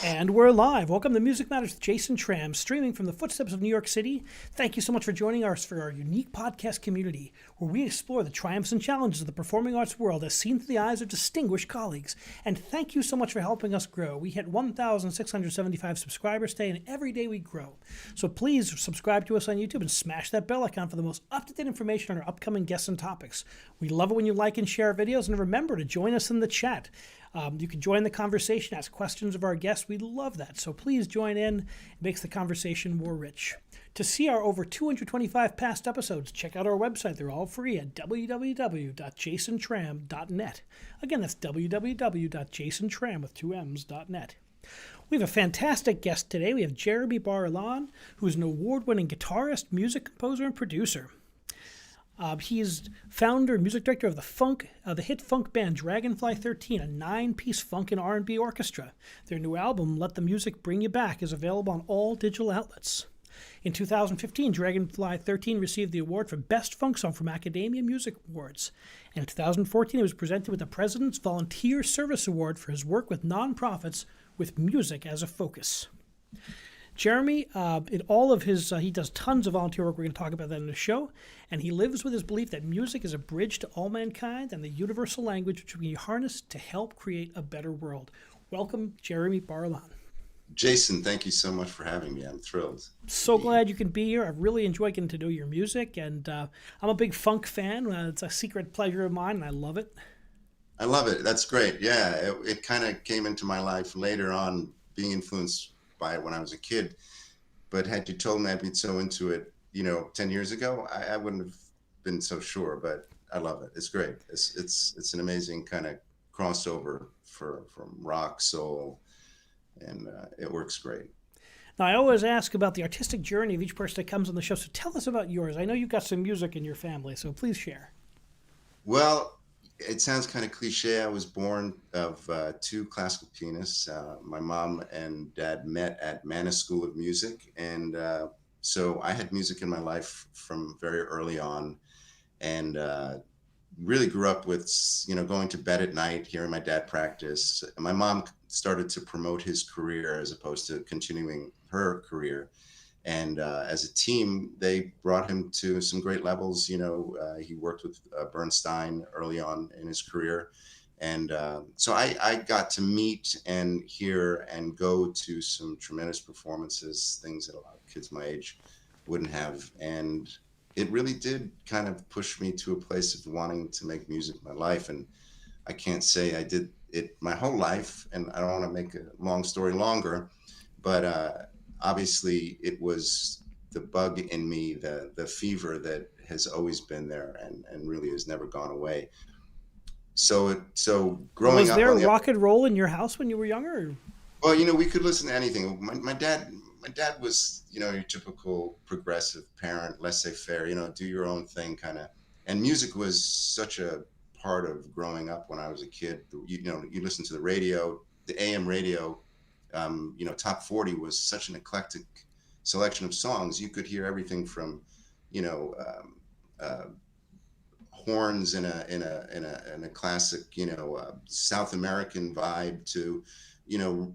And we're live. Welcome to Music Matters with Jason Tramm, streaming from the footsteps of New York City. Thank you so much for joining us for our unique podcast community, where we explore the triumphs and challenges of the performing arts world as seen through the eyes of distinguished colleagues. And thank you so much for helping us grow. We hit 1,675 subscribers today, and every day we grow. So please subscribe to us on YouTube and smash that bell icon for the most up-to-date information on our upcoming guests and topics. We love it when you like and share our videos, and remember to join us in the chat. You can join the conversation, ask questions of our guests. We love that. So please join in. It makes the conversation more rich. To see our over 225 past episodes, check out our website. They're all free at www.jasontramm.net. Again, that's www.jasontramm with two M's.net. We have a fantastic guest today. We have Jeremy Bar-Illan, who is an award-winning guitarist, music composer, and producer. He's founder and music director of the hit funk band Dragonfly 13, a 9-piece funk and R&B orchestra. Their new album, Let the Music Bring You Back, is available on all digital outlets. In 2015, Dragonfly 13 received the award for Best Funk Song from Academia Music Awards. And in 2014, it was presented with the President's Volunteer Service Award for his work with nonprofits with music as a focus. Jeremy, in all of his, he does tons of volunteer work. We're going to talk about that in the show. And he lives with his belief that music is a bridge to all mankind and the universal language which can be harnessed to help create a better world. Welcome, Jeremy Bar-Illan. Jason, thank you so much for having me. I'm thrilled. So glad you can be here. I really enjoy getting to know your music. And I'm a big funk fan. It's a secret pleasure of mine, and I love it. I love it. That's great. Yeah, it kind of came into my life later on, being influenced by it when I was a kid. But had you told me I'd been so into it, 10 years ago, I wouldn't have been so sure. But I love it. It's great. It's an amazing kind of crossover from rock, soul, and it works great. Now, I always ask about the artistic journey of each person that comes on the show. So tell us about yours. I know you've got some music in your family, so please share. Well, it sounds kind of cliche. I was born of two classical pianists. My mom and dad met at Mannes School of Music. And so I had music in my life from very early on, and really grew up with, going to bed at night, hearing my dad practice. My mom started to promote his career as opposed to continuing her career. And as a team, they brought him to some great levels. He worked with Bernstein early on in his career. And so I got to meet and hear and go to some tremendous performances, things that a lot of kids my age wouldn't have. And it really did kind of push me to a place of wanting to make music my life. And I can't say I did it my whole life, and I don't want to make a long story longer, but obviously it was the bug in me, the fever that has always been there and really has never gone away. So growing Was up there on the rock and roll in your house when you were younger? well, we could listen to anything. My dad was, your typical progressive parent, laissez-faire, do your own thing kind of. And music was such a part of growing up when I was a kid. You listen to the radio, the AM radio, top 40 was such an eclectic selection of songs. You could hear everything from, you know, horns in a classic, South American vibe to,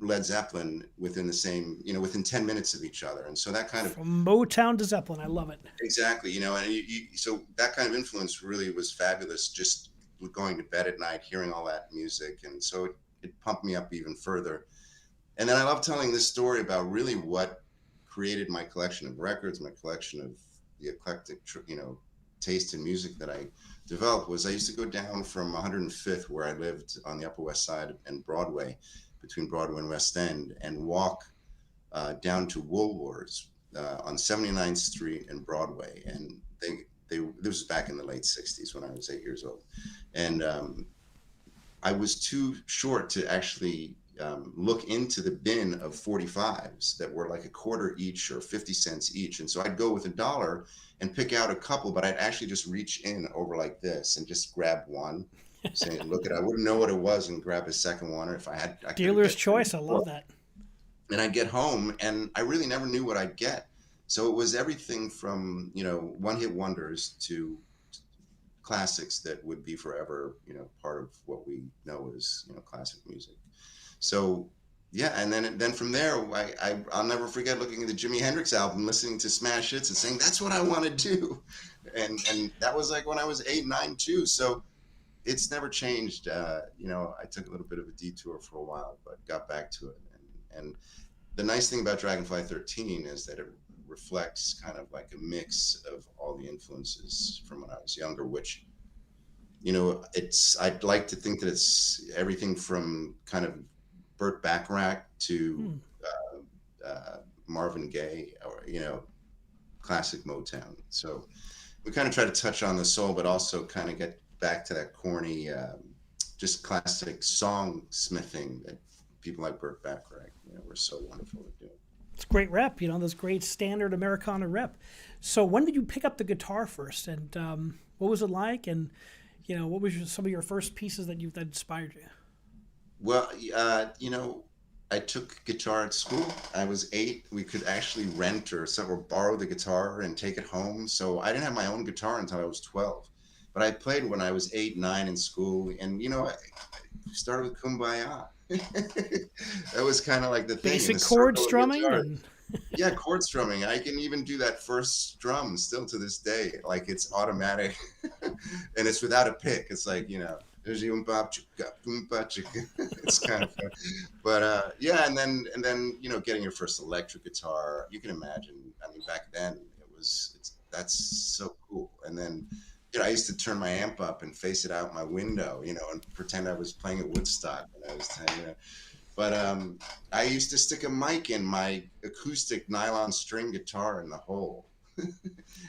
Led Zeppelin within the same, within 10 minutes of each other. And so that kind of, From Motown to Zeppelin. I love it. exactly, and so that kind of influence really was fabulous, just going to bed at night, hearing all that music. And so it pumped me up even further. And then I love telling this story about really what created my collection of records, my collection of the eclectic, taste in music that I developed. Was I used to go down from 105th, where I lived on the Upper West Side, and Broadway, between Broadway and West End, and walk down to Woolworths on 79th Street and Broadway. And this was back in the late 60s when I was 8 years old. And I was too short to actually look into the bin of 45s that were like a quarter each or 50 cents each. And so I'd go with $1 and pick out a couple, but I'd actually just reach in over like this and just grab one. Saying, look at, I wouldn't know what it was, and grab a second one, or if I had, Dealer's choice. I love that. And I'd get home and I really never knew what I'd get. So it was everything from, one hit wonders to classics that would be forever, part of what we know as, classic music. So yeah, and then from there, I'll never forget looking at the Jimi Hendrix album, listening to smash hits, and saying that's what I want to do, and that was like when I was 8, 9 too. So it's never changed. I took a little bit of a detour for a while, but got back to it. And the nice thing about Dragonfly 13 is that it reflects kind of like a mix of all the influences from when I was younger, which I'd like to think that it's everything from kind of Burt Bacharach to Hmm. Marvin Gaye, or classic Motown. So we kind of try to touch on the soul, but also kind of get back to that corny, just classic song smithing that people like Burt Bacharach, were so wonderful at doing. It's great rep, this great standard Americana rep. So when did you pick up the guitar first, and what was it like? And what was some of your first pieces that inspired you? Well, I took guitar at school. I was 8. We could actually rent or borrow the guitar and take it home. So I didn't have my own guitar until I was 12. But I played when I was 8, 9 in school. And, I started with Kumbaya. That was kind of like the thing in the Basic chord circle of strumming guitar. and Yeah, chord strumming. I can even do that first strum still to this day. Like it's automatic and it's without a pick. It's like, there's it's kind of fun. But yeah, and then getting your first electric guitar, you can imagine. I mean, back then that's so cool. And then I used to turn my amp up and face it out my window, and pretend I was playing at Woodstock when I was 10. But I used to stick a mic in my acoustic nylon string guitar in the hole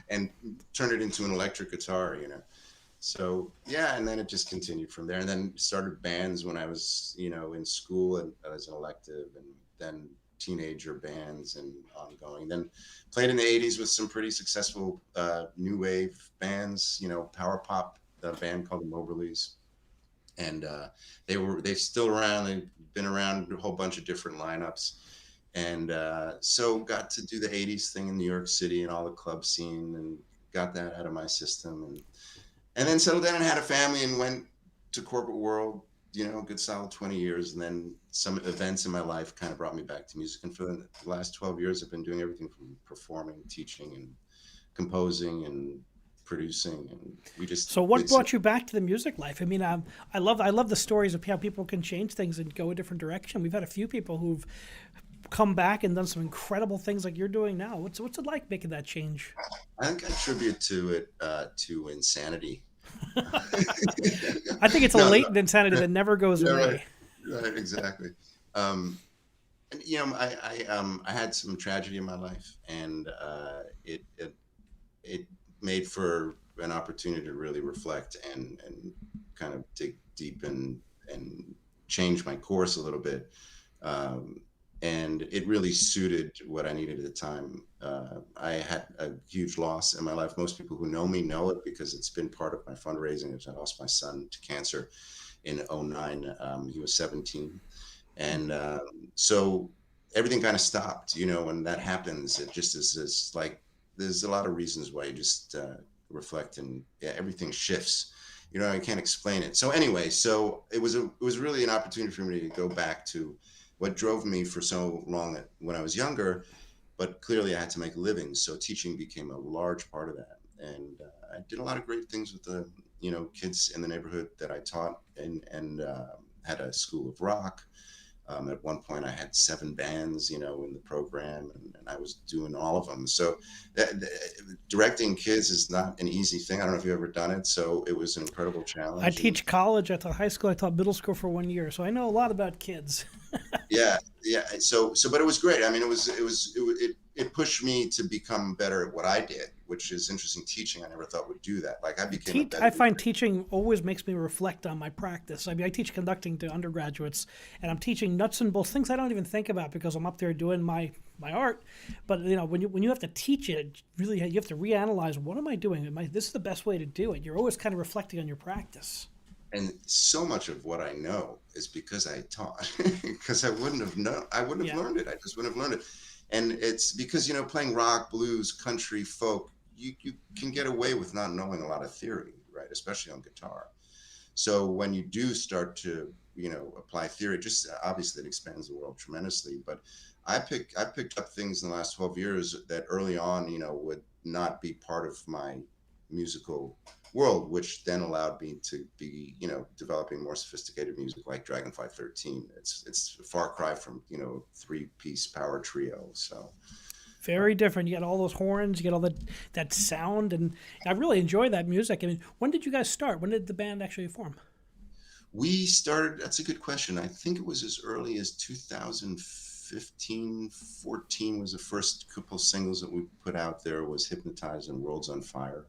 and turn it into an electric guitar. So yeah, and then it just continued from there. And then started bands when I was, in school and as an elective, and then teenager bands and ongoing. Then played in the 80s with some pretty successful new wave bands, power pop, a band called the Moberlys. And they're still around. They've been around a whole bunch of different lineups, and so got to do the 80s thing in New York City and all the club scene, and got that out of my system, and then settled down and had a family and went to corporate world, good solid 20 years. And then some events in my life kind of brought me back to music, and for the last 12 years I've been doing everything from performing, teaching, and composing and producing. And so what brought you back to the music life? I mean, I love the stories of how people can change things and go a different direction. We've had a few people who've come back and done some incredible things like you're doing now. What's it like making that change? I think I attribute to it to insanity. I think it's a No, latent insanity that never goes yeah, away. right, exactly. And I had some tragedy in my life, and it made for an opportunity to really reflect and kind of dig deep and change my course a little bit. Um, and it really suited what I needed at the time. I had a huge loss in my life. Most people who know me know it because it's been part of my fundraising. I lost my son to cancer in '09. He was 17. And so everything kind of stopped, when that happens. It just is like, there's a lot of reasons why you just reflect, and yeah, everything shifts. I can't explain it. So anyway, it was really an opportunity for me to go back to what drove me for so long when I was younger, but clearly I had to make a living. So teaching became a large part of that. And I did a lot of great things with the, kids in the neighborhood that I taught, and had a school of rock. At one point I had 7 bands, in the program, and I was doing all of them. So directing kids is not an easy thing. I don't know if you've ever done it. So it was an incredible I challenge. And teach college. I taught high school. I taught middle school for 1 year, so I know a lot about kids. yeah, yeah. But it was great. I mean, it pushed me to become better at what I did, which is interesting. Teaching, I never thought would do that. Like I became a better I find leader. teaching always makes me reflect on my practice. I mean, I teach conducting to undergraduates, and I'm teaching nuts and bolts, things I don't even think about because I'm up there doing my art. But when you have to teach it, really you have to reanalyze, what am I doing? This is the best way to do it. You're always kind of reflecting on your practice. And so much of what I know is because I taught, because I wouldn't have Yeah. learned it. I just wouldn't have learned it. And it's because, playing rock, blues, country, folk, you can get away with not knowing a lot of theory, right? Especially on guitar. So when you do start to, apply theory, just obviously it expands the world tremendously. But I picked up things in the last 12 years that early on, would not be part of my musical world, which then allowed me to be, developing more sophisticated music like Dragonfly 13. It's a far cry from, three-piece power trio. So Very different. You got all those horns, you get all that sound, and I really enjoy that music. I mean, when did you guys start? When did the band actually form? we started, that's a good question. I think it was as early as 2015, 14 was the first couple singles that we put out there was Hypnotize and Worlds on Fire.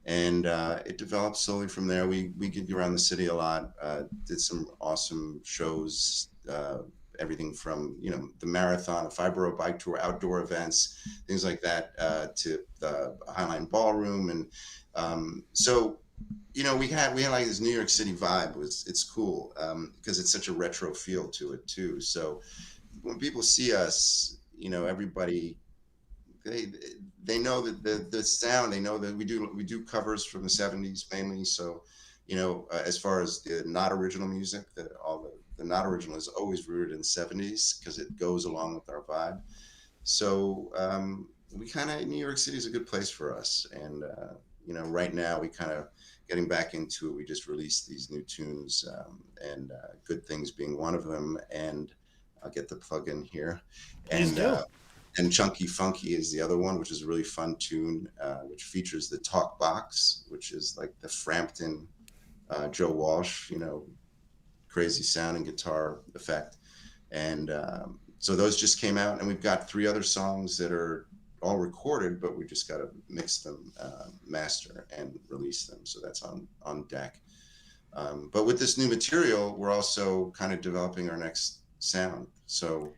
And it developed slowly from there. We gigged around the city a lot, did some awesome shows, everything from the marathon, a 5 borough bike tour, outdoor events, things like that, to the Highline Ballroom, and so we had like this New York City vibe. It's cool because it's such a retro feel to it too. So when people see us, everybody they they know that the sound. They know that we do covers from the '70s mainly. So as far as the not original music, the not original is always rooted in the '70s because it goes along with our vibe. So we kind of New York City is a good place for us, and right now we kind of getting back into it. We just released these new tunes, and Good Things being one of them, and I'll get the plug in here, Please and do. Chunky Funky is the other one, which is a really fun tune, which features the talk box, which is like the Frampton Joe Walsh, crazy sound and guitar effect. And so those just came out, and we've got 3 other songs that are all recorded, but we just got to mix them, master, and release them. So that's on deck. But with this new material, we're also kind of developing our next sound. So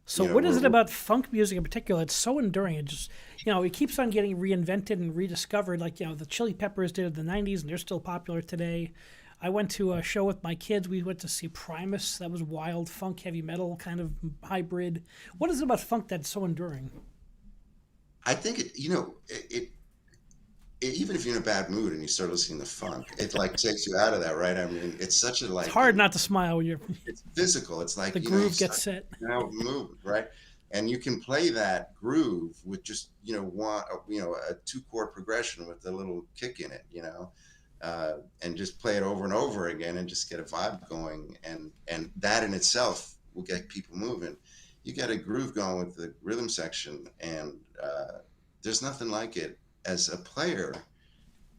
So, what is it about funk music in particular? It's so enduring. It just, it keeps on getting reinvented and rediscovered. Like, the Chili Peppers did in the '90s, and they're still popular today. I went to a show with my kids. We went to see Primus. That was wild funk, heavy metal kind of hybrid. What is it about funk that's so enduring? I think even if you're in a bad mood and you start listening to funk, it like takes you out of that, right? I mean, it's such a It's like hard not to smile when it's physical. It's like the you groove gets start set. move, right? And you can play that groove with just a 2 chord progression with a little kick in it, and just play it over and over again and just get a vibe going, and that in itself will get people moving. You get a groove going with the rhythm section, and there's nothing like it as a player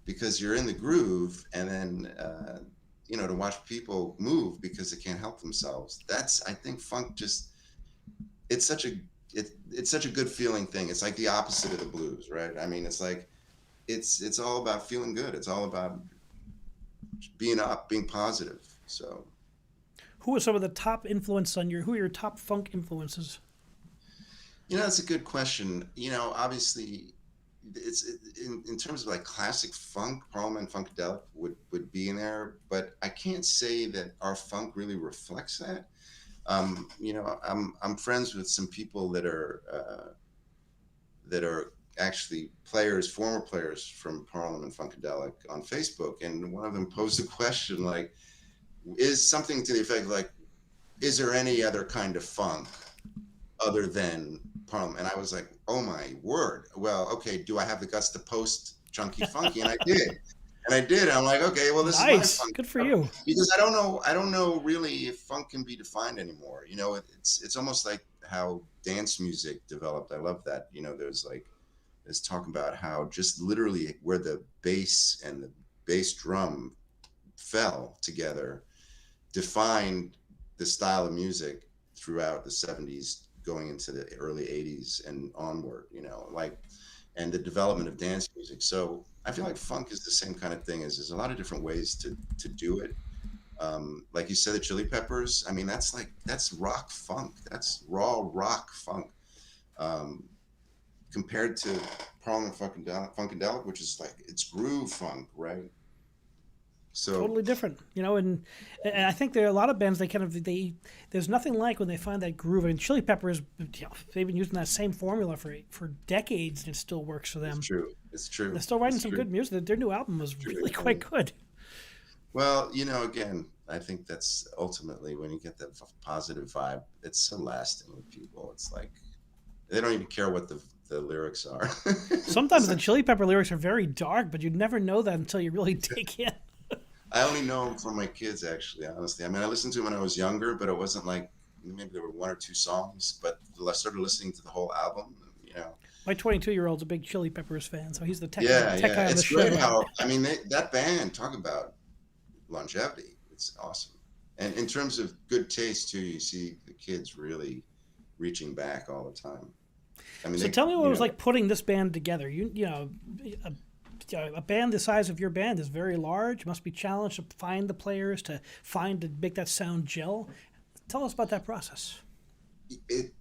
because you're in the groove, and then to watch people move because they can't help themselves. I think funk just it's such a it's such a good feeling thing. It's like the opposite of the blues, right? I mean, it's like it's all about feeling good. It's all about being up, being positive. So Who are some of the top influence on who are your top funk influences? that's a good question. Obviously, in terms of like classic funk, Parliament Funkadelic would be in there, but I can't say that our funk really reflects that. I'm friends with some people that are actually players, former players from Parliament Funkadelic on Facebook, and one of them posed a question like, is something to the effect like, is there any other kind of funk other than Parliament? And I was like, oh my word. Well, okay, do I have the guts to post Chunky Funky? And I did. And I did. I'm like, okay, well, this is my Nice. funk Good for stuff. you. Because I don't know really if funk can be defined anymore. It's almost like how dance music developed. I love that. There's talk about how just literally where the bass and the bass drum fell together defined the style of music throughout the '70s going into the early '80s and onward, and the development of dance music. So I feel like funk is the same kind of thing. There's a lot of different ways to do it. Like you said, the Chili Peppers, I mean, that's rock funk. That's raw rock funk. Um, Compared to Parliament Funkadelic, which is like it's groove funk, right? So Totally different, and I think there are a lot of bands there's nothing like when they find that groove. I mean, Chili Peppers, they've been using that same formula for decades, and it still works for it's them. true. It's true. They're still writing It's some true. good music. Their new album was It's true. really quite good. Well, again, I think that's ultimately when you get that positive vibe, it's so lasting with people. It's like they don't even care what the lyrics are. Sometimes the Chili Pepper lyrics are very dark, but you'd never know that until you really dig in. I only know them from my kids, actually, honestly. I mean, I listened to them when I was younger, but it wasn't like maybe there were one or two songs, but I started listening to the whole album, My 22-year-old's a big Chili Peppers fan, so he's the Yeah, tech yeah. guy on the It's great show. how, I mean, that band, talk about longevity. It's awesome. And in terms of good taste, too, you see the kids really reaching back all the time. I mean, So tell me what it you was know, like putting this band together. A, a band the size of your band is very large. It must be challenged to find the players, to make that sound gel. Tell us about that process. it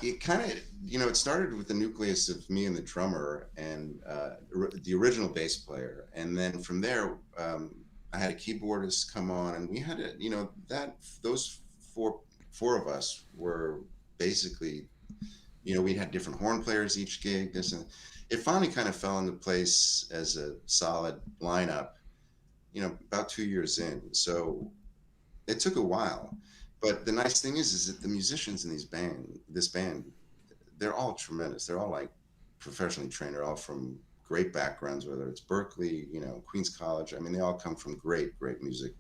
it kind of, it started with the nucleus of me and the drummer and the original bass player, and then from there, I had a keyboardist come on, and we had that those four of us were basically, we had different horn players each gig. This and it finally kind of fell into place as a solid lineup. About 2 years in, so it took a while. But the nice thing is that the musicians in this band, they're all tremendous. They're all like professionally trained. They're all from great backgrounds, whether it's Berkeley, Queens College. I mean, they all come from great music,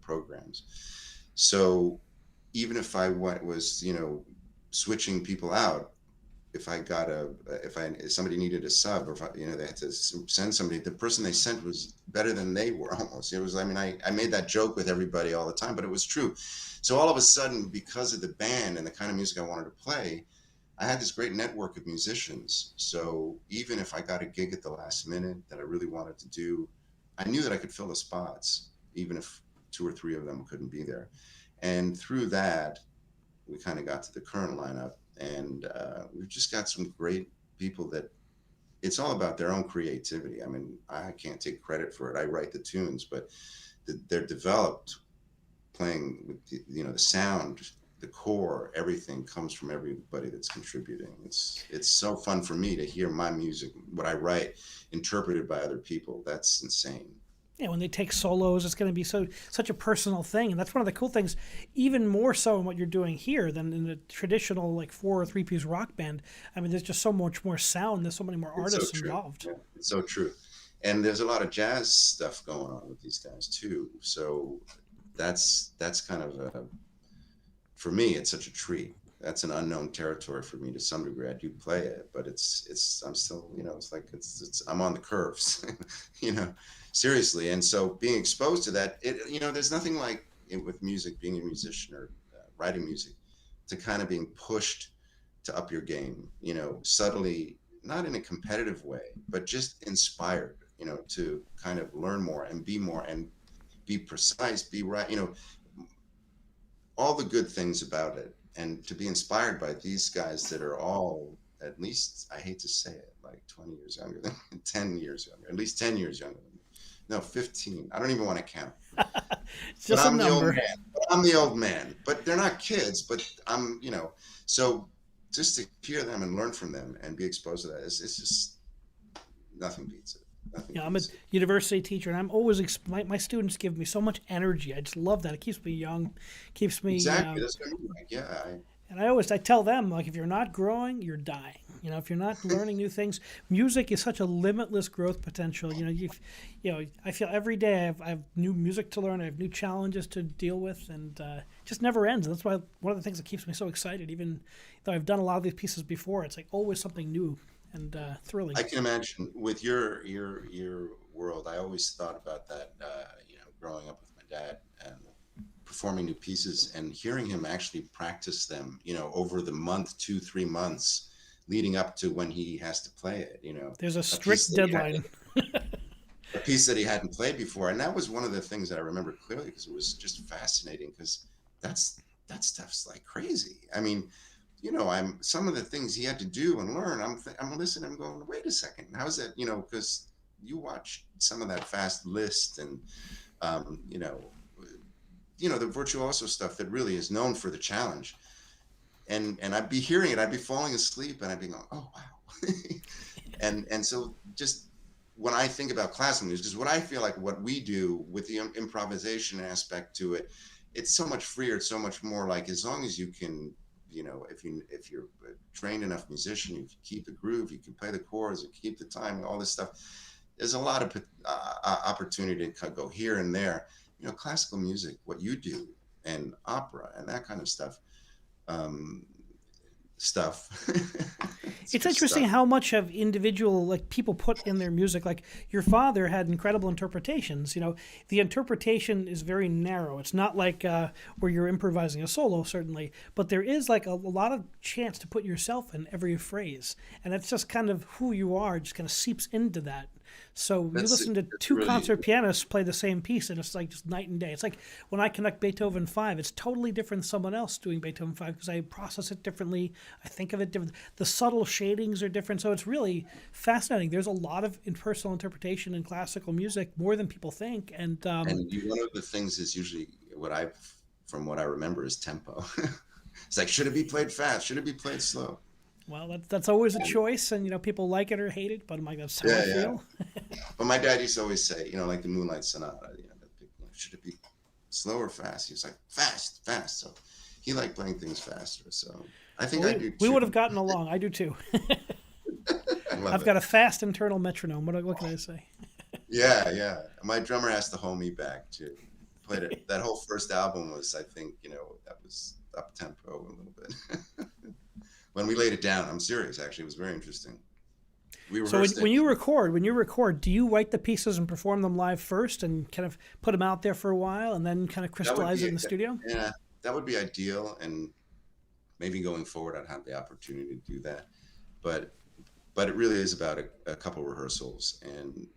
programs. So even if I was, switching people out, if I got if somebody needed a sub, or if they had to send somebody, the person they sent was better than they were almost. It was, I mean, I made that joke with everybody all the time, but it was true. So all of a sudden, because of the band and the kind of music I wanted to play, I had this great network of musicians. So even if I got a gig at the last minute that I really wanted to do, I knew that I could fill the spots, even if two or three of them couldn't be there. And through that, we kind of got to the current lineup, and we've just got some great people that it's all about their own creativity. I mean, I can't take credit for it. I write the tunes, but they're developed playing with the sound, the core, everything comes from everybody that's contributing. It's so fun for me to hear my music, what I write, interpreted by other people. That's insane. Yeah, when they take solos, it's going to be such a personal thing, and that's one of the cool things. Even more so in what you're doing here than in the traditional like 4 or 3 piece rock band. I mean, there's just so much more sound. There's so many more It's so artists true. involved. Yeah, it's so true. And there's a lot of jazz stuff going on with these guys too. So that's kind of for me, it's such a treat. That's an unknown territory for me to some degree. I do play it, but I'm still, it's like I'm on the curves, you know, seriously. And so being exposed to that, there's nothing like it with music, being a musician or writing music, to kind of being pushed to up your game, subtly, not in a competitive way, but just inspired, to kind of learn more and be precise, be right, all the good things about it, and to be inspired by these guys that are all, at least, I hate to say it, like 20 years younger than 10 years younger, at least 10 years younger than me. No, 15. I don't even want to count. It's But just a I'm the old number. man. I'm the old man. But they're not kids, but so just to hear them and learn from them and be exposed to that, it's just nothing beats it. Nothing Yeah, I'm a beats it. university teacher, and I'm always my students give me so much energy. I just love that. It keeps me young, keeps me. Exactly. That's what I mean. Like, yeah, And I tell them, like, if you're not growing, you're dying. If you're not learning new things, music is such a limitless growth potential. I feel every day I have new music to learn. I have new challenges to deal with, and it just never ends. And that's why one of the things that keeps me so excited, even though I've done a lot of these pieces before, it's like always something new and thrilling. I can imagine with your world. I always thought about that. Growing up with my dad and performing new pieces and hearing him actually practice them. Over the month, 2, 3 months leading up to when he has to play it. There's a A piece strict that he had deadline. a piece that he hadn't played before, and that was one of the things that I remember clearly because it was just fascinating. Because that stuff's like crazy. I mean, I'm some of the things he had to do and learn. I'm listening. I'm going, wait a second, how's that? Because you watch some of that fast list and um, you know, the virtuoso stuff that really is known for the challenge. And I'd be hearing it, I'd be falling asleep, and I'd be going, oh wow, and so just when I think about classical music, is what I feel like what we do with the improvisation aspect to it, it's so much freer. It's so much more like, as long as you can, if you're a trained enough musician, you keep the groove, you can play the chords, you keep the time, all this stuff. There's a lot of opportunity to go here and there. Classical music, what you do, and opera and that kind of stuff. Um, stuff. It's interesting stuff. how much of individual like people put in their music. Like your father had incredible interpretations. The interpretation is very narrow. It's not like where you're improvising a solo, certainly, but there is like a lot of chance to put yourself in every phrase, and it's just kind of who you are. Just kind of seeps into that. So you listen to two really, concert pianists play the same piece, and it's like just night and day. It's like when I connect Beethoven 5, it's totally different than someone else doing Beethoven 5 because I process it differently. I think of it different. The subtle shadings are different. So it's really fascinating. There's a lot of personal interpretation in classical music, more than people think. And one of the things is usually from what I remember, is tempo. It's like, should it be played fast? Should it be played slow? well, that's always a choice, and people like it or hate it. But I'm like, that's how I feel. But my dad used to always say, like the Moonlight Sonata, should it be slow or fast? He was like, fast, fast. So he liked playing things faster. So I think I do too. We would have gotten along. I do too. I've got a fast internal metronome. What can I say? Yeah. My drummer has to hold me back too. Played it. That whole first album was, I think, that was up tempo a little bit. When we laid it down, I'm serious. Actually, it was very interesting. We rehearsed when you record, do you write the pieces and perform them live first, and kind of put them out there for a while, and then kind of crystallize it in the studio? Yeah, that would be ideal, and maybe going forward, I'd have the opportunity to do that. But it really is about a couple rehearsals, and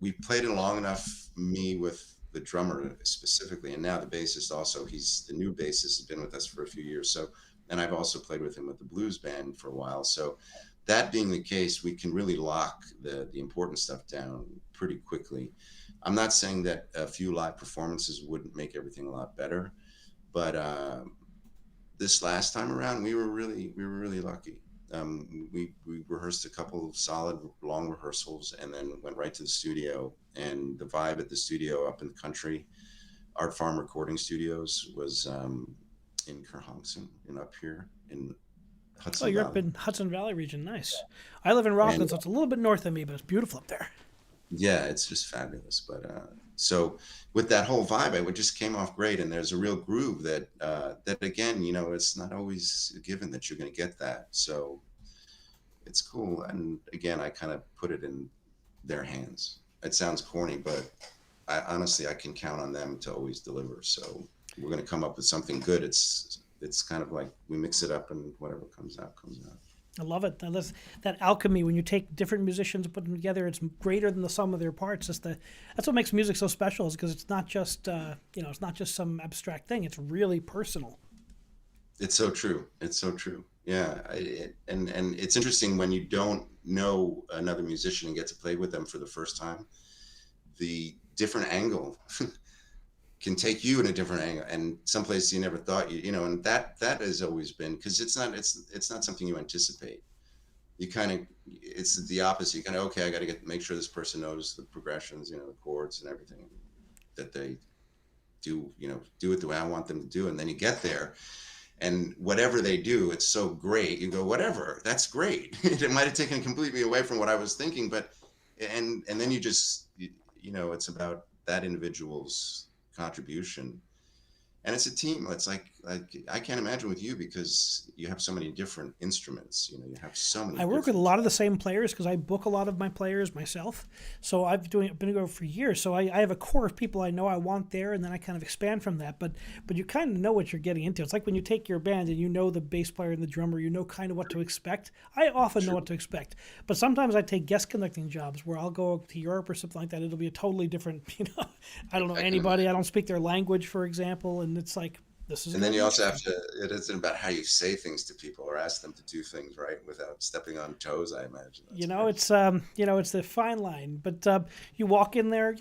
we played it long enough. Me with the drummer specifically, and now the bassist also. He's the new bassist, has been with us for a few years. So, and I've also played with him with the blues band for a while. So, that being the case, we can really lock the important stuff down pretty quickly. I'm not saying that a few live performances wouldn't make everything a lot better, but this last time around, we were really lucky. We rehearsed a couple of solid long rehearsals, and then went right to the studio. And the vibe at the studio up in the country, Art Farm Recording Studios, was in Kerhonkson, and up here in Hudson You're Valley. up in Hudson Valley region. Nice. I live in Rockland, so it's a little bit north of me, but it's beautiful up there. Yeah, it's just fabulous. But so with that whole vibe, it just came off great, and there's a real groove that again, it's not always a given that you're going to get that. So it's cool. And again, I kind of put it in their hands. It sounds corny, but honestly, I can count on them to always deliver. So we're going to come up with something good. It's kind of like we mix it up, and whatever comes out, comes out. I love it. That alchemy, when you take different musicians and put them together, it's greater than the sum of their parts. That's what makes music so special, is because it's not just it's not just some abstract thing. It's really personal. It's so true. It's so true. Yeah, and it's interesting when you don't know another musician and get to play with them for the first time. The different angle can take you in a different angle, and someplace you never thought and that has always been, because it's not something you anticipate. It's the opposite. You kind of, okay, I got to make sure this person knows the progressions, the chords and everything that they do it the way I want them to do. And then you get there, and whatever they do, it's so great. You go, whatever, that's great. It might have taken completely away from what I was thinking, but and then you just it's about that individual's contribution, and it's a team. It's like I can't imagine with you, because you have so many different instruments. You have so many. I work with a lot of the same players because I book a lot of my players myself. So I've been doing it for years. So I have a core of people I know I want there, and then I kind of expand from that. But you kind of know what you're getting into. It's like when you take your band and you know the bass player and the drummer, kind of what to expect. I often know what to expect, but sometimes I take guest conducting jobs where I'll go to Europe or something like that. It'll be a totally different. I don't know anybody. I don't speak their language, for example, and it's like. And then you also have to, it isn't about how you say things to people or ask them to do things right without stepping on toes, I imagine. It's it's the fine line, but you walk in there,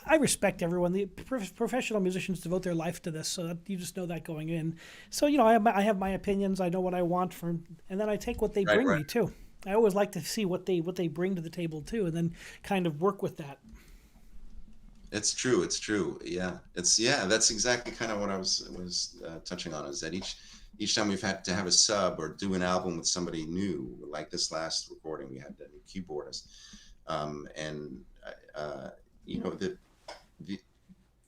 I respect everyone. The professional musicians devote their life to this, so that you just know that going in. So, I have my opinions. I know what I want and then I take what they bring me too. I always like to see what they bring to the table too, and then kind of work with that. It's true. It's true. Yeah. Yeah. That's exactly kind of what I was touching on. Is that each time we've had to have a sub or do an album with somebody new, like this last recording, we had a new keyboardist, and uh, you know the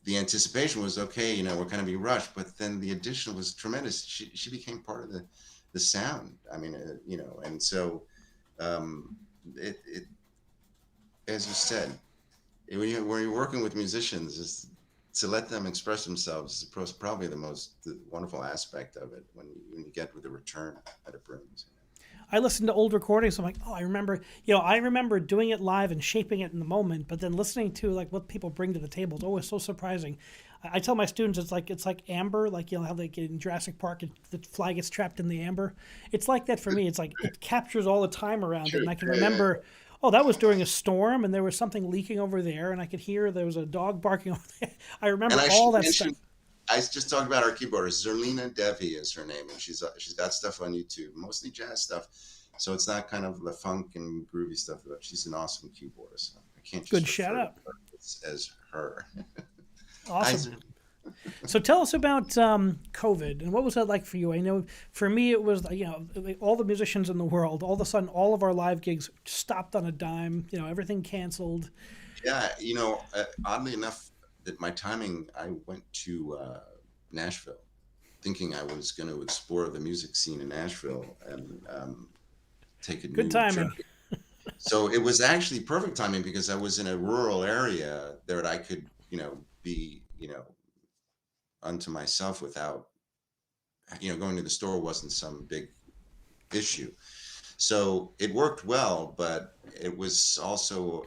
the anticipation was okay. We're going to be rushed, but then the addition was tremendous. She became part of the sound. I mean, and so um, it as you said, when you're working with musicians, is to let them express themselves is probably the wonderful aspect of it when you get with the return that it brings. I listen to old recordings. I'm like, oh, I remember doing it live and shaping it in the moment. But then listening to like what people bring to the table is always so surprising. I tell my students it's like amber, like how they get in Jurassic Park, the fly gets trapped in the amber. It's like that for me. It's like it captures all the time around it, True. and I can Yeah, yeah, yeah. remember. Oh, that was during a storm, and there was something leaking over there, and I could hear there was a dog barking over there. I And remember I all should that stuff. mention, I just talked about our keyboardist. Zerlina Devi is her name, and she's got stuff on YouTube, mostly jazz stuff. So it's not kind of the funk and groovy stuff, but she's an awesome keyboardist. So I can't Good just shout refer to out. her as her. Hi, Awesome. Zerlina. So tell us about COVID and what was that like for you? I know for me it was like, all the musicians in the world. All of a sudden, all of our live gigs stopped on a dime. Everything canceled. Yeah, oddly enough, that my timing, I went to Nashville, thinking I was going to explore the music scene in Nashville and take a Good new timing. journey. So it was actually perfect timing because I was in a rural area there that I could, be, unto myself without, going to the store wasn't some big issue. So it worked well, but it was also,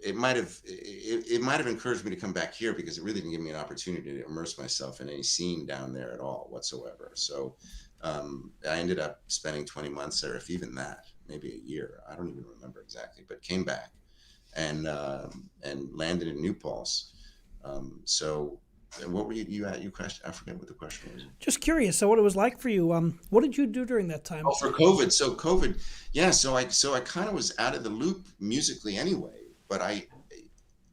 it might have encouraged me to come back here because it really didn't give me an opportunity to immerse myself in any scene down there at all whatsoever. So I ended up spending 20 months there, if even that, maybe a year. I don't even remember exactly, but came back and landed in New Paltz. So what were you at? You question? I forget what the question was. Just curious. So what it was like for you? What did you do during that time? Oh, for COVID. So COVID, yeah. So I kind of was out of the loop musically anyway. But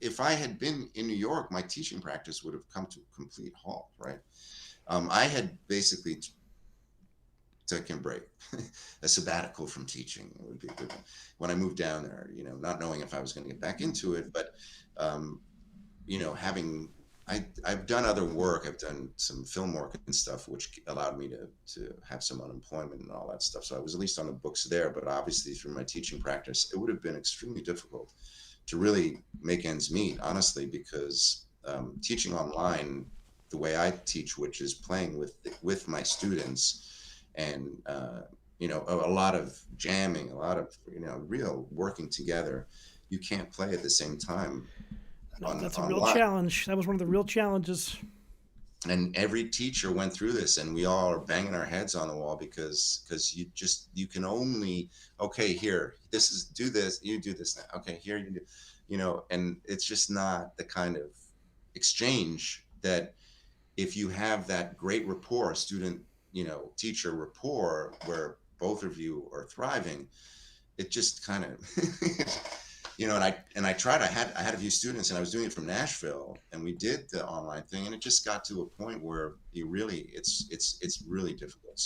if I had been in New York, my teaching practice would have come to a complete halt, right? I had basically taken a break, a sabbatical from teaching would be a good one. When I moved down there, not knowing if I was going to get back into it, but um, having I've done other work. I've done some film work and stuff, which allowed me to have some unemployment and all that stuff. So I was at least on the books there. But obviously, through my teaching practice, it would have been extremely difficult to really make ends meet, honestly, because teaching online, the way I teach, which is playing with my students, and a lot of jamming, a lot of real working together. You can't play at the same time No, on that's a real online. challenge. That was one of the real challenges. And every teacher went through this, and we all are banging our heads on the wall because you can only, okay, here, this is, do this, you do this now, okay, here you do, and it's just not the kind of exchange that, if you have that great rapport, student, teacher rapport, where both of you are thriving, it just kind of and I tried. I had a few students, and I was doing it from Nashville, and we did the online thing, and it just got to a point where it's really difficult.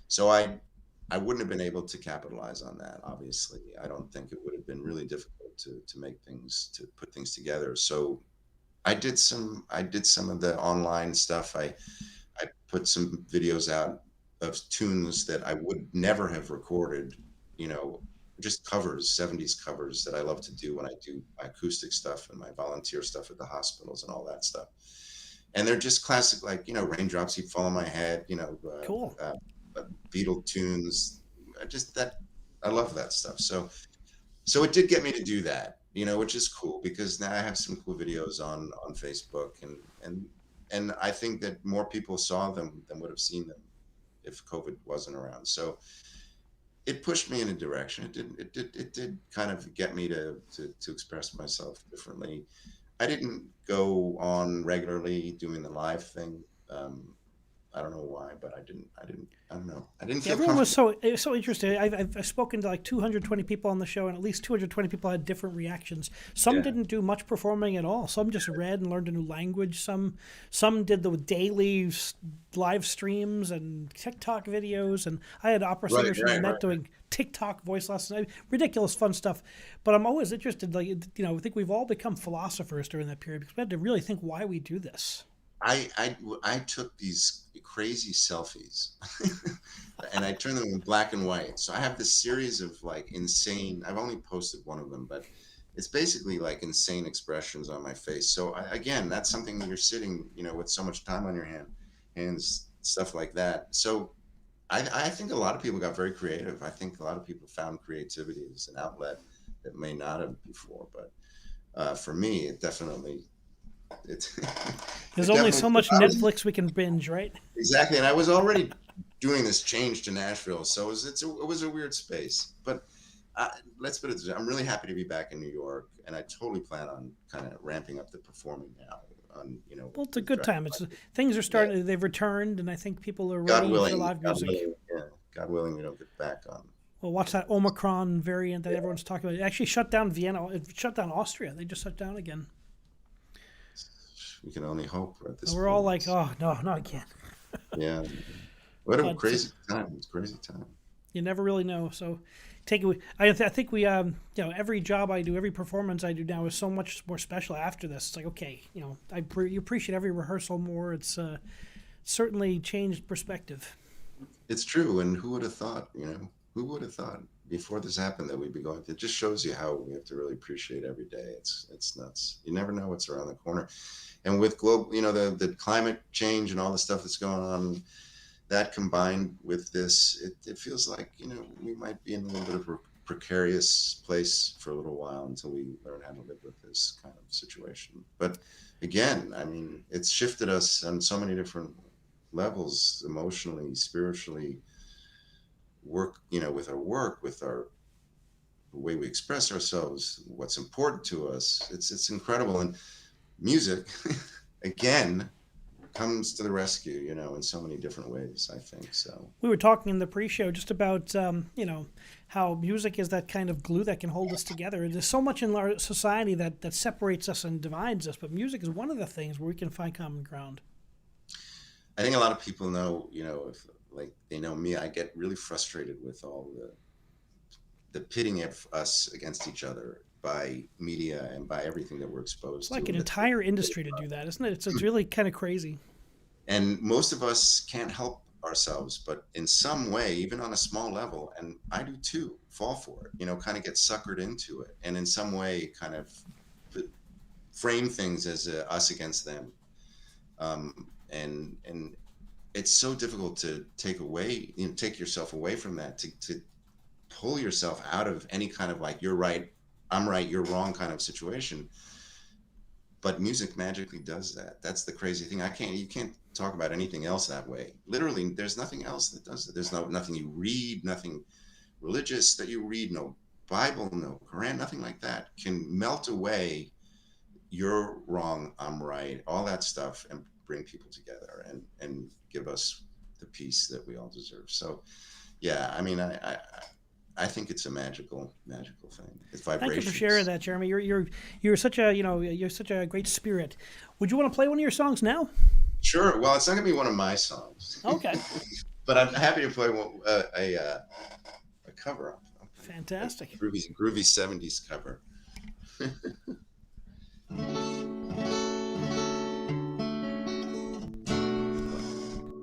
So I wouldn't have been able to capitalize on that. Obviously, I don't think it would have been really difficult to put things together. So I did some of the online stuff. I put some videos out of tunes that I would never have recorded, you know, just covers, 70s covers that I love to do when I do my acoustic stuff and my volunteer stuff at the hospitals and all that stuff. And they're just classic, like, Raindrops Keep Falling on My Head, Cool. Beatle tunes. I love that stuff. So it did get me to do that, which is cool because now I have some cool videos on Facebook, and I think that more people saw them than would have seen them if COVID wasn't around. So it pushed me in a direction. It did kind of get me to express myself differently. I didn't go on regularly doing the live thing. I don't know why, but I don't know. I didn't Yeah, feel everyone was comfortable. so it was so interesting. I've spoken to like 220 people on the show, and at least 220 people had different reactions. Some Yeah. didn't do much performing at all. Some just read and learned a new language. Some did the daily live streams and TikTok videos. And I had opera Right, singers from I right, met right. doing TikTok voice lessons. Ridiculous fun stuff. But I'm always interested. Like I think we've all become philosophers during that period because we had to really think why we do this. I took these crazy selfies and I turned them in black and white. So I have this series of like insane, I've only posted one of them, but it's basically like insane expressions on my face. So again, that's something that you're sitting, with so much time on your hands, stuff like that. So I think a lot of people got very creative. I think a lot of people found creativity as an outlet that may not have before, but for me, it's There's it only definitely so much I was Netflix we can binge, right? exactly, and I was already doing this change to Nashville, so it was a weird space. But let's put it this way: I'm really happy to be back in New York, and I totally plan on kind of ramping up the performing now. On Well, it's a with good time. Dragonfly. It's things are Yeah, starting. They've returned, and I think people are ready for live music. God willing, we don't get back on. Well, watch that Omicron variant that everyone's talking about. It actually shut down Vienna. It shut down Austria. They just shut down again. We can only hope at And this we're all point. like, oh no, not again. Yeah, what a But crazy time! It's a crazy time. you never really know. So take it. I think we every job I do, every performance I do now is so much more special after this. It's like okay, you appreciate every rehearsal more. It's certainly changed perspective. It's true, and who would have thought? Who would have thought before this happened that we'd be going? It just shows you how we have to really appreciate every day. It's nuts. You never know what's around the corner, and with global, the climate change and all the stuff that's going on, that combined with this, it feels like we might be in a little bit of a precarious place for a little while until we learn how to live with this kind of situation. But again, I mean, it's shifted us on so many different levels, emotionally, spiritually, with our work, with our the way we express ourselves, what's important to us. It's incredible, and music, again, comes to the rescue, in so many different ways. I think so. We were talking in the pre-show just about how music is that kind of glue that can hold us together. There's so much in our society that separates us and divides us, but music is one of the things where we can find common ground. I think a lot of people know, if like they know me, I get really frustrated with all the pitting of us against each other by media and by everything that we're It's exposed to, like an and entire industry to do that, isn't it? It's really kind of crazy. and most of us can't help ourselves, but in some way, even on a small level, and I do too, fall for it, kind of get suckered into it, and in some way kind of frame things as us against them. And it's so difficult to take yourself away from that, to pull yourself out of any kind of like, you're right, I'm right, you're wrong kind of situation. But music magically does that. That's the crazy thing. You can't talk about anything else that way. Literally, there's nothing else that does it. There's nothing you read, nothing religious that you read, no Bible, no Quran, nothing like that can melt away you're wrong, I'm right, all that stuff, and bring people together and give us the peace that we all deserve. So yeah, I mean, I think it's a magical thing. It's Thank you for sharing vibrations. that, Jeremy. You're such a you're such a great spirit. Would you want to play one of your songs now? Sure. Well, it's not gonna be one of my songs, Okay, but I'm happy to play a cover. I'll play fantastic. a groovy '70s cover.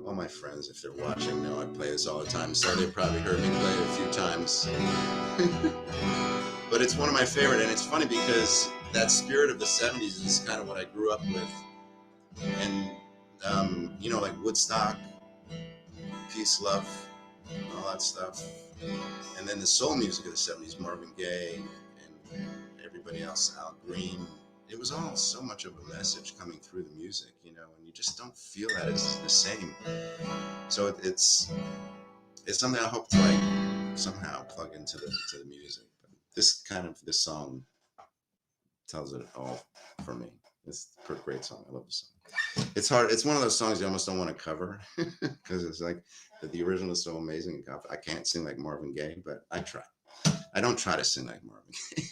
All my friends, if they're watching, know I play this all the time, so they probably heard me play it a few times. But it's one of my favorite, and it's funny because that spirit of the '70s is kind of what I grew up with, and like Woodstock, peace, love, all that stuff, and then the soul music of the '70s, Marvin Gaye and everybody else, Al Green. It was all so much of a message coming through the music, and you just don't feel that it's the same. So it's something I hope to like somehow plug into the music. But this song tells it all for me. It's a great song. I love the song. It's hard. It's one of those songs you almost don't want to cover because it's like the original is so amazing. I can't sing like Marvin Gaye, but I try. I don't try to sing like Marvin Gaye.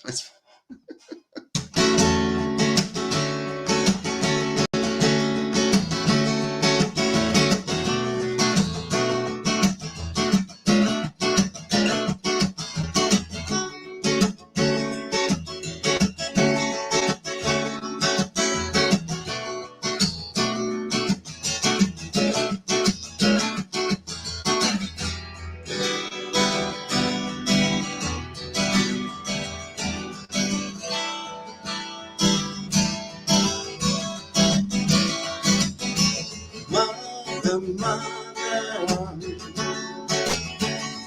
Mother, mother,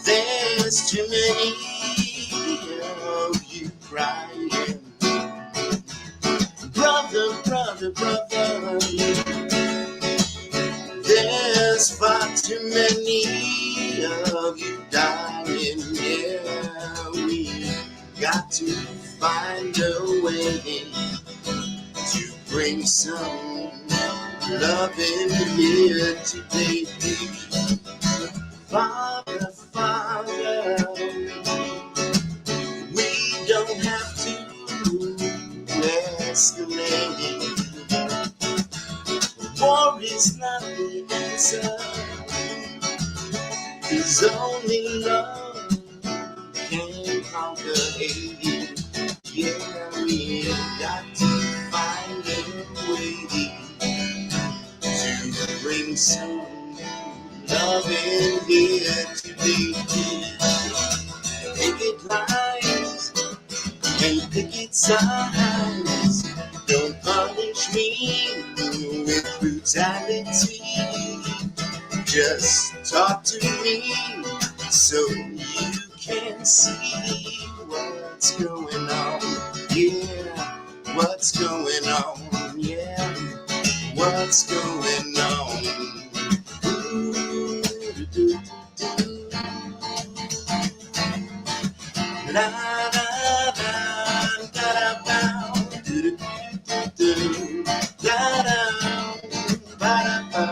there's too many of you crying. Brother, brother, brother, there's far too many of you dying. Yeah, we got to find a way to bring some love in here today. Father, Father, we don't have to escalate. War is not the answer, 'cause only love can conquer hate. Yeah, we got to find a way to bring some love in here today. Picket lines and picket signs, don't punish me with brutality. Just talk to me so you can see what's going on. Yeah, what's going on. Yeah, what's going on. Ooh, do, do, do. La, la, la, da, da, da, do, do, do, da, da, ba, da, ba.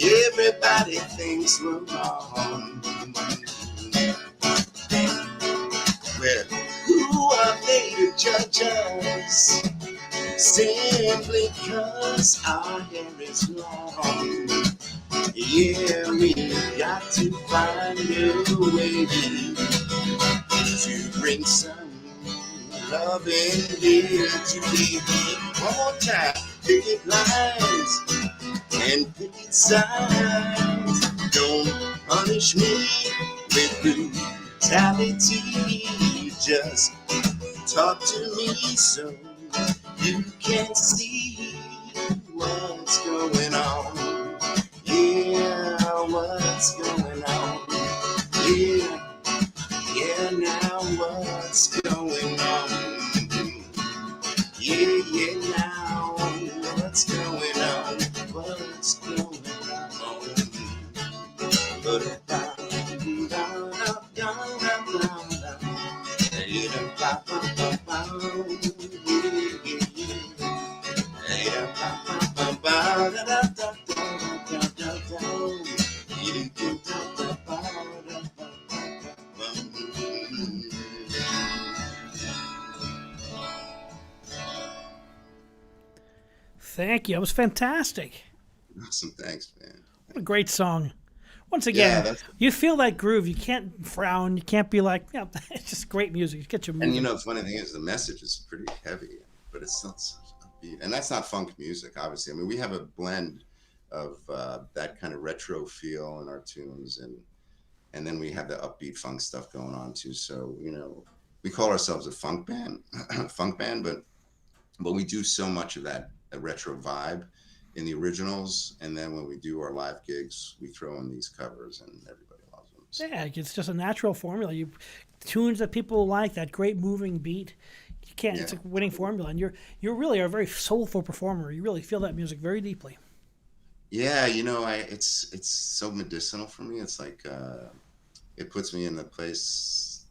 Everybody thinks we're wrong. Well, who are they to judge us? Simply 'cause our hair is long. Yeah, we got to find a way to bring some love in here today. One more time, picket lines and picket signs. Don't punish me with brutality. Just talk to me so you can see what's going on. Yeah, what's going on. Yeah, yeah, now what's going on. Yeah, yeah, now what's going on. What's going on. Thank you. It was fantastic. Awesome, thanks, man. What a great song. Once Yeah, again, that's you feel that groove. You can't frown. You can't be like, yeah, it's just great music. You get you and moving. the funny thing is the message is pretty heavy, but it's not so upbeat. And that's not funk music, obviously. I mean, we have a blend of that kind of retro feel in our tunes, and then we have the upbeat funk stuff going on too. So we call ourselves a funk band, funk band, but we do so much of that retro vibe in the originals, and then when we do our live gigs, we throw in these covers, and everybody loves them. albums. Yeah, it's just a natural formula. You tunes that people like, that great moving beat. You can't. It's Yeah. a winning formula, and you really are a very soulful performer. You really feel that music very deeply. Yeah, it's so medicinal for me. It's like it puts me in the place.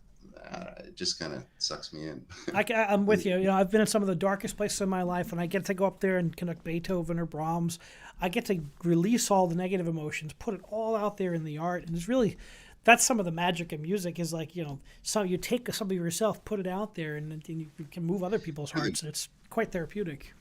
It just kind of sucks me in. I'm with you. You know, I've been in some of the darkest places in my life, and I get to go up there and conduct Beethoven or Brahms. I get to release all the negative emotions, put it all out there in the art, and it's really that's some of the magic of music. Is like so you take some of yourself, put it out there, and you can move other people's hearts, and it's quite therapeutic.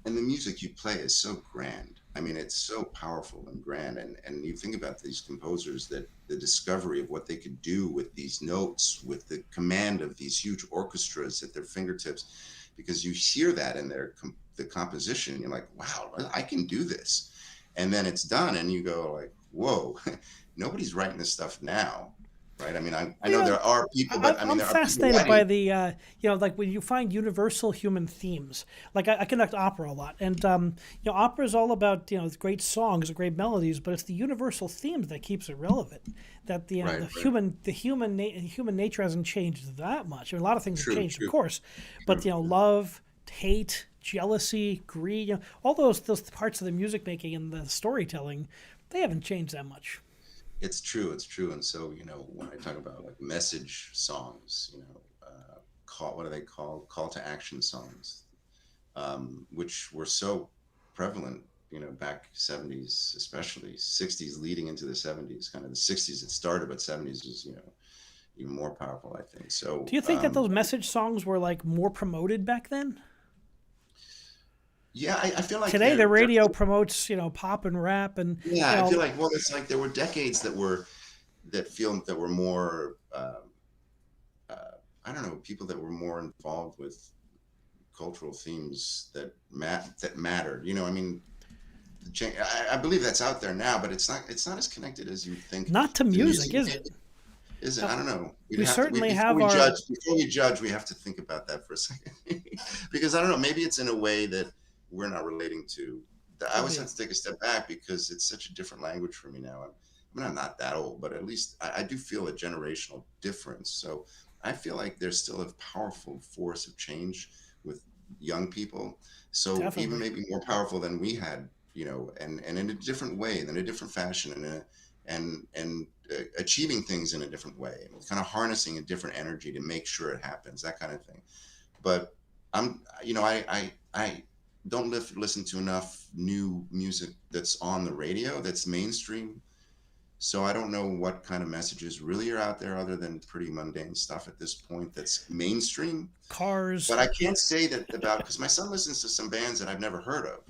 And the music you play is so grand. I mean, it's so powerful and grand. And you think about these composers, that the discovery of what they could do with these notes, with the command of these huge orchestras at their fingertips, because you hear that in the composition, and you're like, wow, I can do this. And then it's done, and you go like, whoa, nobody's writing this stuff now, right? I mean, I You know know, there are people, but I mean, I'm there are people fascinated by writing. the like when you find universal human themes. Like I conduct opera a lot, and opera is all about great songs and great melodies, but it's the universal themes that keeps it relevant. That Right, the right. human nature hasn't changed that much. I mean, a lot of things have True, changed, of true, course, but true. love, hate, jealousy, greed, all those parts of the music making and the storytelling, they haven't changed that much. It's true. It's true. And so, when I talk about like message songs, what are they called? Call to action songs, which were so prevalent, back 70s, especially 60s, leading into the 70s. Kind of the 60s it started, but 70s is, even more powerful, I think. So, Do you think that those message songs were like more promoted back then? yeah, I feel like Today the they're radio promotes pop and rap and yeah, you I feel know like, well, it's like there were decades that were more, I don't know, people that were more involved with cultural themes that mattered. I mean, I believe that's out there now, but it's not as connected as you think not to to music, music is it? is. It? Uh, I don't know. we certainly have Before we judge, we have to think about that for a second, because I don't know. Maybe it's in a way that we're not relating to. I could always be. have to take a step back because it's such a different language for me now. I'm not that old, but at least I do feel a generational difference. So I feel like there's still a powerful force of change with young people. So even Definitely. maybe more powerful than we had, and in a different way, in a different fashion, and achieving things in a different way, and kind of harnessing a different energy to make sure it happens, that kind of thing. But I don't listen to enough new music that's on the radio, that's mainstream. So I don't know what kind of messages really are out there other than pretty mundane stuff at this point that's mainstream. Cars. But I can't say that about, because my son listens to some bands that I've never heard of.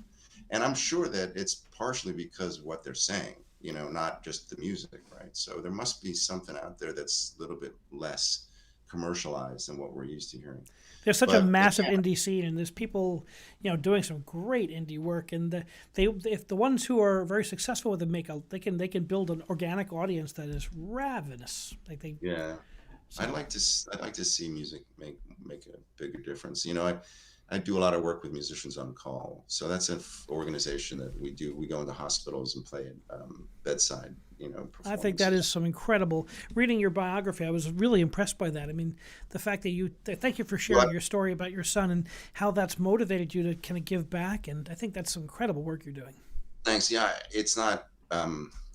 And I'm sure that it's partially because of what they're saying, not just the music, right? So there must be something out there that's a little bit less commercialized than what we're used to hearing. There's such a But massive again, indie scene, and there's people, doing some great indie work. And if the ones who are very successful with it they can build an organic audience that is ravenous. Like they yeah, so I'd like to see music make a bigger difference. I do a lot of work with Musicians on Call, so that's an organization that we do. We go into hospitals and play bedside, I think that is performances. some incredible. Reading your biography, I was really impressed by that. I mean, the fact that thank you for sharing But your story about your son and how that's motivated you to kind of give back. And I think that's some incredible work you're doing. thanks. Yeah, it's not.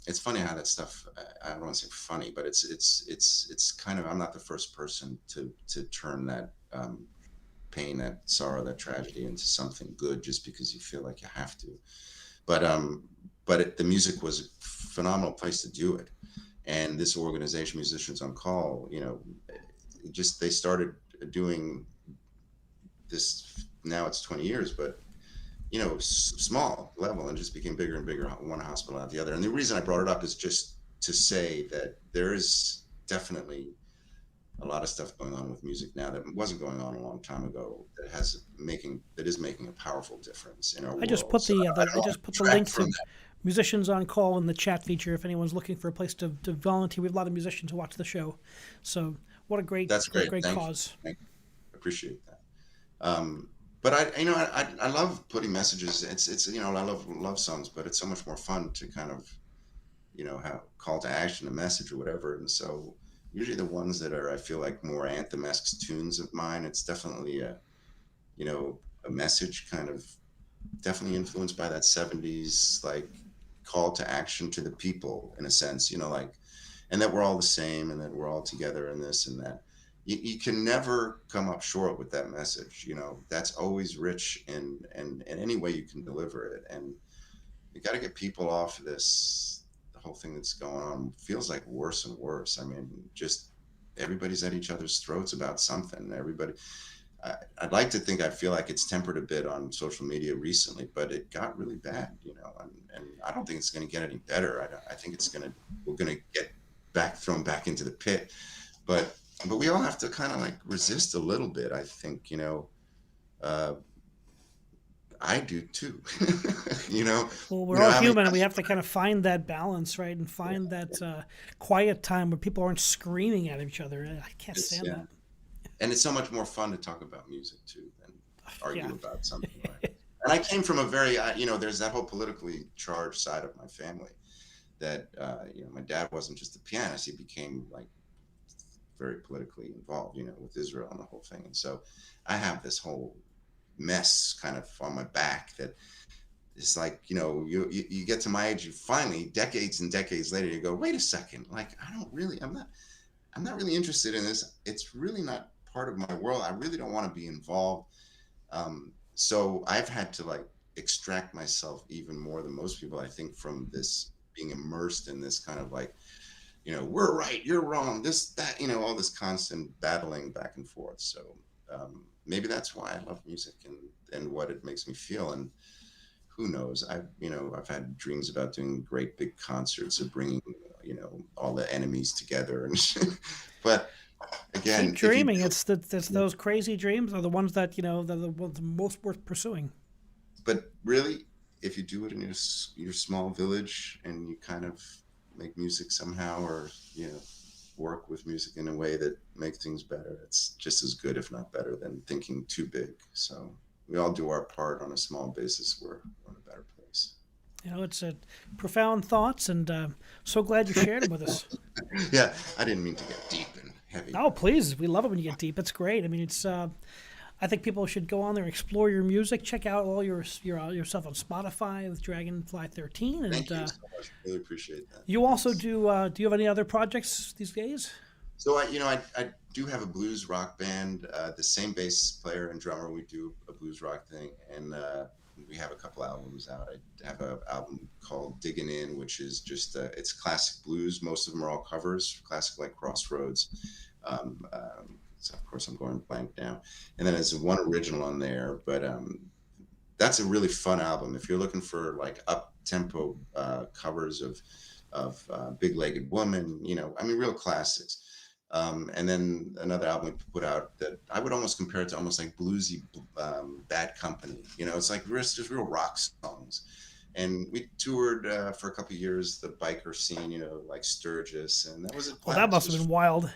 It's funny how that stuff. I don't want to say funny, but it's kind of. I'm not the first person to turn that pain, that sorrow, that tragedy into something good just because you feel like you have to. But the music was a phenomenal place to do it. And this organization, Musicians on Call, just they started doing this. Now it's 20 years, but small level, and just became bigger and bigger, one hospital after the other. And the reason I brought it up is just to say that there is definitely a lot of stuff going on with music now that wasn't going on a long time ago, that is making a powerful difference in our I just world. put So I I don't just put the link detract from to musicians on call in the chat feature if anyone's looking for a place to volunteer. We have a lot of musicians who watch the show, so That's what a great. great Thank you. cause. Thank you. Appreciate that. But I love putting messages. It's I love love songs, but it's so much more fun to kind of how call to action, a message or whatever. And so usually the ones that are, I feel like, more anthem-esque tunes of mine, it's definitely a message kind of, definitely influenced by that 70s, like, call to action to the people in a sense, like, and that we're all the same and that we're all together in this and that. You can never come up short with that message. That's always rich in any way you can deliver it. And you got to get people off of this, the whole thing that's going on feels like worse and worse. I mean, just everybody's at each other's throats about something. I'd like to think, I feel like it's tempered a bit on social media recently, but it got really bad, and I don't think it's going to get any better. I think we're going to get thrown back into the pit, but we all have to kind of like resist a little bit. I think, I do too. Well, we're all human, and we have to kind of find that balance, right? And find that quiet time where people aren't screaming at each other. I can't stand that. And it's so much more fun to talk about music too than argue about something. Right? And I came from a very, there's that whole politically charged side of my family that, my dad wasn't just a pianist. He became like very politically involved, with Israel and the whole thing. And so I have this whole mess kind of on my back that it's like, you get to my age, you finally, decades and decades later, you go, wait a second, like, I'm not really interested in this. It's really not part of my world. I really don't want to be involved. So I've had to like extract myself even more than most people, I think, from this being immersed in this kind of like, we're right, you're wrong, this, that, all this constant battling back and forth. So maybe that's why I love music and what it makes me feel. And who knows, I've had dreams about doing great big concerts of bringing, all the enemies together and but again, keep dreaming. It's those crazy dreams are the ones that, they're the ones most worth pursuing. But really, if you do it in your small village and you kind of make music somehow, or work with music in a way that makes things better, it's just as good, if not better, than thinking too big. So we all do our part on a small basis. We're in a better place. It's a profound thoughts, and so glad you shared them with us. Yeah, I didn't mean to get deep and heavy. Oh, please, we love it when you get deep. It's great. I mean, it's. I think people should go on there, explore your music, check out all your stuff on Spotify with Dragonfly 13. And thank you so much. Really appreciate that. You also do. Do you have any other projects these days? So I do have a blues rock band. The same bass player and drummer. We do a blues rock thing, and we have a couple albums out. I have an album called Diggin' In, which is just it's classic blues. Most of them are all covers, classic like Crossroads. So of course I'm going blank now. And then there's one original on there, but that's a really fun album. If you're looking for like up tempo covers of Big Legged Woman, real classics. And then another album we put out that I would almost compare it to almost like bluesy Bad Company. It's like just real rock songs. And we toured for a couple of years the biker scene, like Sturgis, and that was a well, that must have been wild.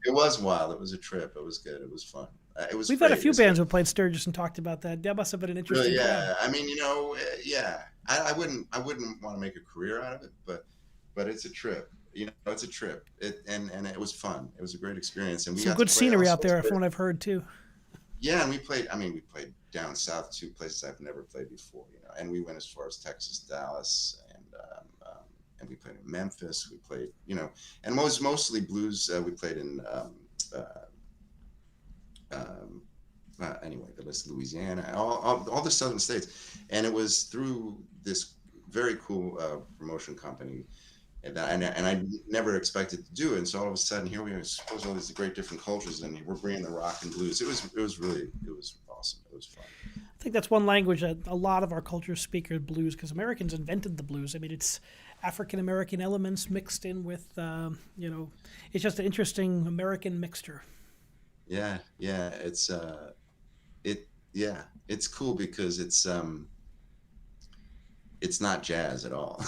It was wild. It was a trip. It was good. It was fun. We've had a few bands who played Sturgis and talked about that. That must have been an interesting. Really, yeah. I mean, yeah. I wouldn't want to make a career out of it, but it's a trip. It's a trip. And it was fun. It was a great experience. And we some got good scenery out there, from what I've heard too. Yeah, and we played down south, two places I've never played before. And we went as far as Texas, Dallas, and we played in Memphis. We played, and mostly blues. We played in, anyway, the list of Louisiana, all the southern states. And it was through this very cool promotion company, and I never expected to do it. And so all of a sudden, here we are, exposed to all these great different cultures, and we're bringing the rock and blues. It was awesome. It was fun. I think that's one language that a lot of our cultures speak is blues, because Americans invented the blues. I mean, it's African American elements mixed in with, it's just an interesting American mixture. Yeah, it's it's cool because it's not jazz at all.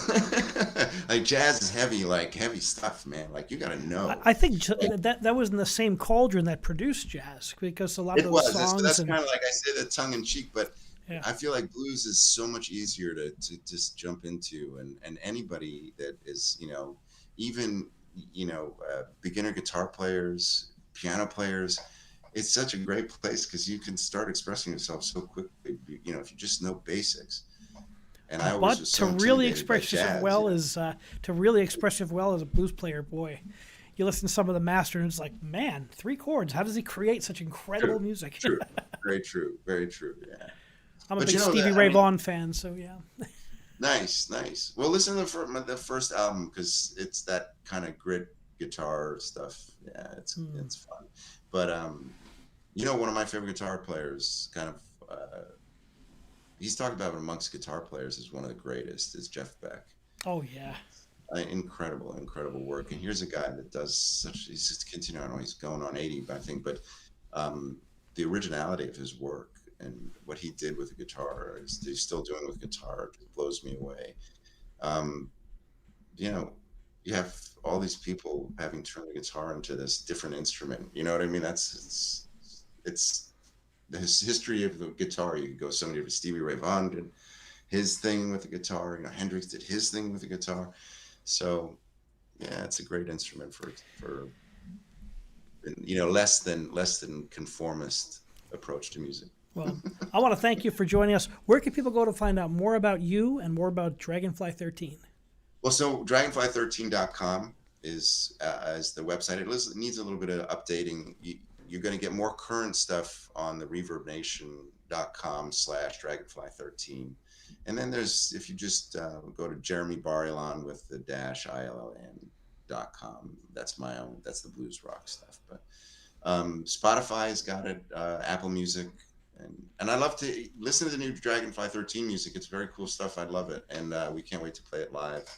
Like jazz is heavy stuff, man. Like you got to know. I think that was in the same cauldron that produced jazz, because a lot of those songs. That's kind of like I say that tongue in cheek, but Yeah. I feel like blues is so much easier to just jump into, and anybody that is, even, beginner guitar players, piano players, it's such a great place because you can start expressing yourself so quickly, if you just know basics. And I always But was to so really intimidated by express yourself jazz, well is to really express yourself well as a blues player, boy. You listen to some of the masters, and it's like, man, 3 chords. How does he create such incredible True, music? true, very true, very true. Yeah. I'm a But big Stevie that, Ray Vaughan fan, so yeah. nice, nice. Well, listen to the first album because it's that kind of grit guitar stuff. Yeah, it's fun. But one of my favorite guitar players, kind of, he's talked about amongst guitar players as one of the greatest, is Jeff Beck. Oh yeah. Incredible, incredible work. And here's a guy that does such. He's just continuing. I know he's going on 80, I think, but the originality of his work and what he did with the guitar, he's still doing with guitar, just blows me away. Um, you have all these people having turned the guitar into this different instrument. You know what I mean? It's the history of the guitar. You could go somebody to Stevie Ray Vaughan did his thing with the guitar. Hendrix did his thing with the guitar. So yeah, it's a great instrument for less than conformist approach to music. Well, I want to thank you for joining us. Where can people go to find out more about you and more about Dragonfly 13? Well, so dragonfly13.com is the website. It needs a little bit of updating. You're going to get more current stuff on the reverbnation.com/dragonfly13. And then if you just go to Jeremy Bar-Illan with the -illn.com. That's the blues rock stuff. But Spotify's got it, Apple Music. And I love to listen to the new Dragonfly 13 music. It's very cool stuff. I love it. And we can't wait to play it live.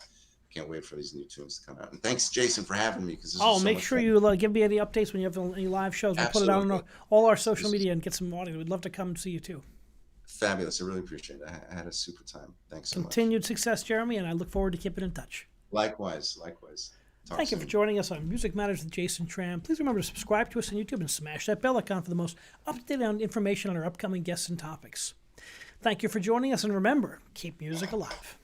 Can't wait for these new tunes to come out. And thanks, Jason, for having me. Make sure you give me any updates when you have any live shows. We'll put it out on all our social media and get some audience. We'd love to come see you too. Fabulous. I really appreciate it. I had a super time. Thanks so much. Continued success, Jeremy, and I look forward to keeping in touch. Likewise. Thank you for joining us on Music Matters with Jason Tramm. Please remember to subscribe to us on YouTube and smash that bell icon for the most up-to-date information on our upcoming guests and topics. Thank you for joining us, and remember, keep music alive.